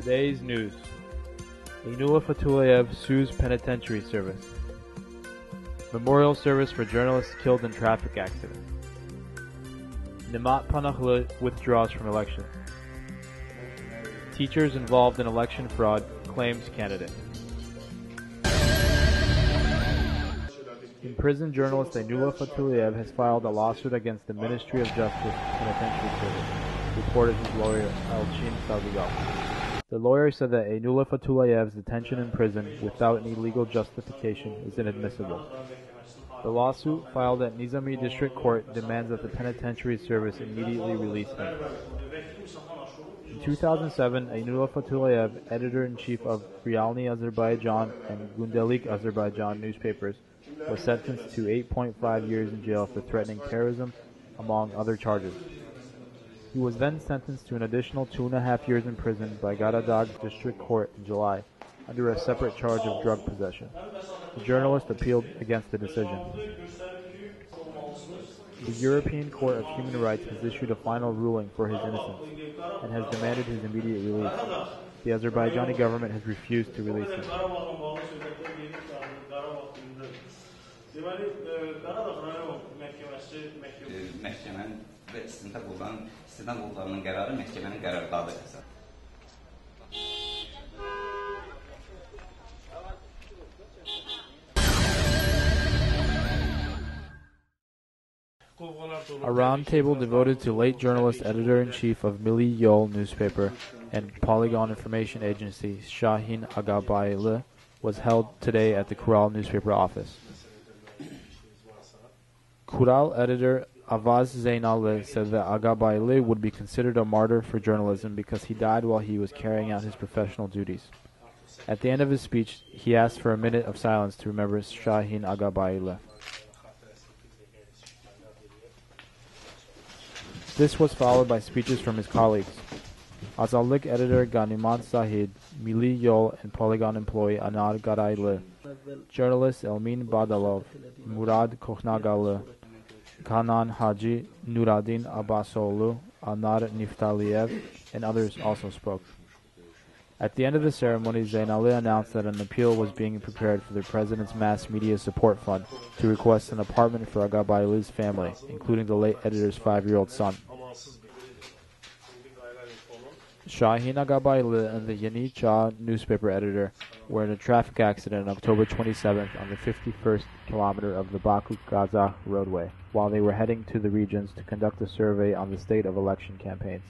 Today's news. Aynullah Fatullayev sues penitentiary service. Memorial service for journalists killed in traffic accident. Nimat Panakhli withdraws from election. Teachers involved in election fraud claims candidate. Imprisoned journalist Aynullah Fatullayev has filed a lawsuit against the Ministry of Justice Penitentiary Service, reported his lawyer Elchin Saldigal. The lawyer said that Aynullah Fatulayev's detention in prison without any legal justification is inadmissible. The lawsuit, filed at Nizami District Court, demands that the penitentiary service immediately release him. In 2007, Aynullah Fatullayev, editor-in-chief of Realny Azerbaijan and Gündelik Azerbaijan newspapers, was sentenced to 8.5 years in jail for threatening terrorism, among other charges. He was then sentenced to an additional 2.5 years in prison by Garadag District Court in July, under a separate charge of drug possession. The journalist appealed against the decision. The European Court of Human Rights has issued a final ruling for his innocence and has demanded his immediate release. The Azerbaijani government has refused to release him. Məhkəmənin və istintaq qullarının qərarı məhkəmənin qərardadır. A roundtable devoted to late journalist, editor-in-chief of Milli Yol newspaper and Polygon information agency Shahin Agabayli was held today at the Kural newspaper office. Kural editor Avaz Zeynalli said that Agabayli would be considered a martyr for journalism because he died while he was carrying out his professional duties. At the end of his speech, he asked for a minute of silence to remember Shahin Agabayli. This was followed by speeches from his colleagues. Azallik editor Ganiman Sahid, Milli Yol and Polygon employee Anar Garayli, journalists Elmin Badalov, Murad Kokhnagalı, Kanan Haji, Nuradin Abbasoglu, Anar Niftaliev, and others also spoke. At the end of the ceremony, Zeynalli announced that an appeal was being prepared for the President's Mass Media Support Fund to request an apartment for Agabayli's family, including the late editor's 5-year-old son. Shahin Agabayli and the Yeni Çağ newspaper editor were in a traffic accident on October 27th on the 51st kilometer of the Baku-Gaza roadway, while they were heading to the regions to conduct a survey on the state of election campaigns.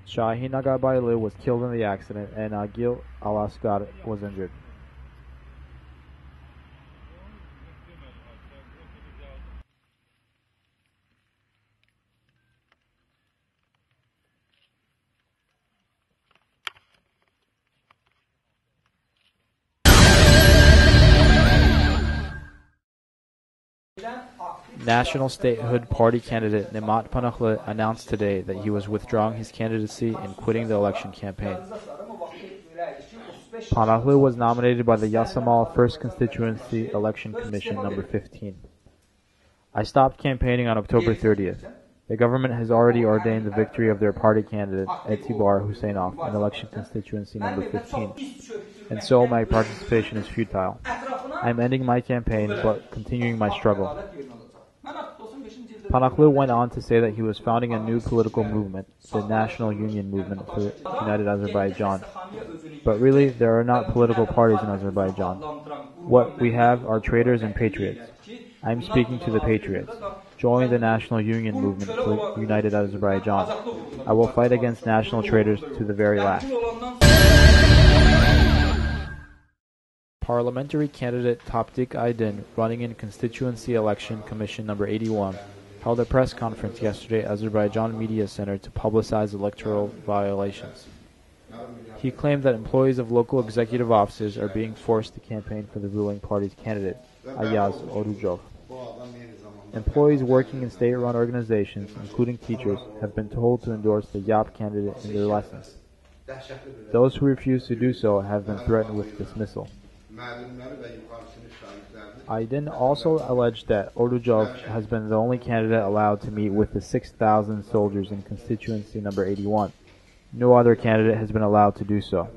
Shahin Agabayli was killed in the accident and Agil Alaskar was injured. National Statehood Party candidate Nimat Panakhli announced today that he was withdrawing his candidacy and quitting the election campaign. Panakhli was nominated by the Yasamal 1st Constituency Election Commission number 15. I stopped campaigning on October 30th. The government has already ordained the victory of their party candidate, Etibar Husseinov, in election constituency number 15, and so my participation is futile. I am ending my campaign, but continuing my struggle. Panakhli went on to say that he was founding a new political movement, the National Union Movement for United Azerbaijan. But really, there are not political parties in Azerbaijan. What we have are traitors and patriots. I am speaking to the patriots. Join the National Union Movement for United Azerbaijan. I will fight against national traitors to the very last. Parliamentary candidate Taptik Aydin, running in Constituency Election Commission number 81, held a press conference yesterday at Azerbaijan Media Center to publicize electoral violations. He claimed that employees of local executive offices are being forced to campaign for the ruling party's candidate, Ayaz Orujov. Employees working in state-run organizations, including teachers, have been told to endorse the YAP candidate in their lessons. Those who refuse to do so have been threatened with dismissal. Aydin also alleged that Orujov has been the only candidate allowed to meet with the 6,000 soldiers in constituency number 81, No other candidate has been allowed to do so.